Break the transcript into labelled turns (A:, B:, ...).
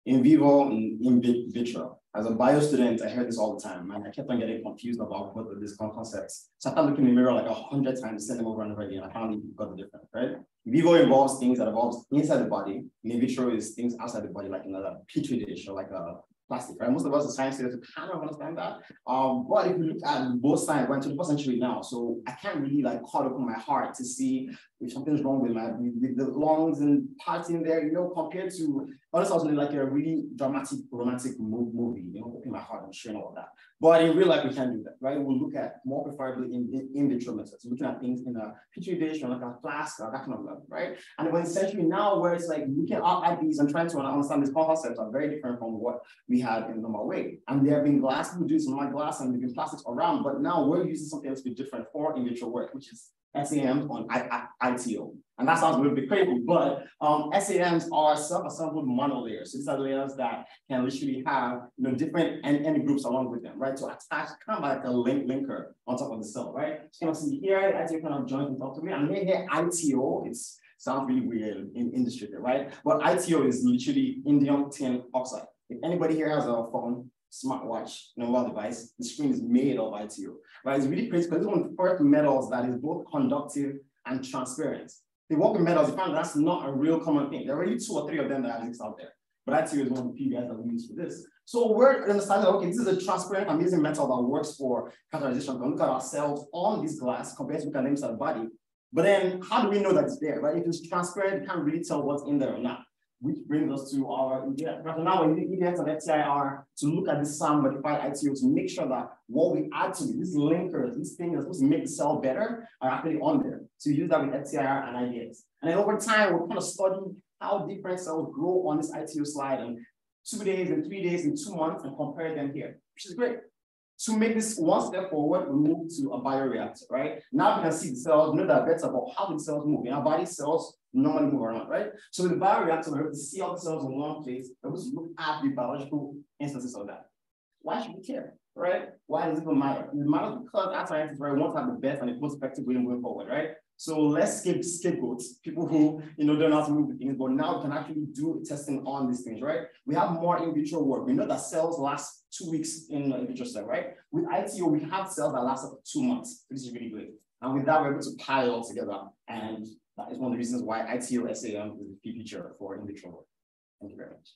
A: in vivo and in vitro. As a bio student, I heard this all the time, and I kept on getting confused about both of these concepts. So I started looking in the mirror like 100 times, send them over and over again. I finally got the difference, right? In vivo involves things that involves inside the body. In vitro is things outside the body, like in a petri dish or like a plastic, right? Most of us as science students kind of understand that. But if you look at both sides, we're in the 21st century now, so I can't really like call open my heart to see if something's wrong with with the lungs and parts in there, you know, compared to honestly like a really dramatic, romantic movie, you know, open my heart and sharing all of that. But in real life, we can't do that, right? We'll look at more preferably in vitro methods, looking at things in a petri dish or like a flask or that kind of level, right? And we're in a century now where it's like looking at these and trying to understand these concepts are very different from what we had in the normal way. And there have been glass, people do some like glass and there have been plastics around, but now we're using something that's been different for in vitro work, which is SAMs on ITO. And that sounds a little bit crazy, but SAMs are self-assembled monolayers. So these are layers that can literally have, you know, different end groups along with them, right? So attach kind of like a linker on top of the cell, right? So you can see here, ITO kind of joins and talk to me. And here ITO, it sounds really weird in industry, right? But ITO is literally indium tin oxide. If anybody here has a phone, smartwatch, mobile device, the screen is made of ITO, right? It's really crazy because it's one of the first metals that is both conductive and transparent. They work with metals, you find that's not a real common thing. There are already 2 or 3 of them that exist out there, but ITO is one of the few guys that we use for this. So we're understanding, okay, this is a transparent, amazing metal that works for characterization. We can look at our cells on this glass compared to look at them inside the body. But then how do we know that it's there, right? If it's transparent, you can't really tell what's in there or not. Which brings us to our right now we're using EDX and FTIR to look at this SAM modified ITO to make sure that what we add to it, these linkers, these things that are supposed to make the cell better, are actually on there. So we use that with FTIR and IDX. And then over time, we'll kind of study how different cells grow on this ITO slide in 2 days and 3 days and 2 months and compare them here, which is great. To make this one step forward, we move to a bioreactor, right? Now we can see the cells, know that better about how the cells move. In our body, cells normally move around, right? So with the bioreactor, we're able to see all the cells in one place, we're able to look at the biological instances of that. Why should we care, right? Why does it even matter? It matters because our scientists, right, want to have the best and the most effective way moving forward, right? So let's skip scapegoats, people who, you know, don't know how to move the things, but now we can actually do testing on these things, right? We have more in vitro work. We know that cells last 2 weeks in a vitro cell, right? With ITO, we have cells that last up to 2 months. This is really great. And with that, we're able to pile it all together. And that is one of the reasons why ITO SAM is the key feature for in vitro work. Thank you very much.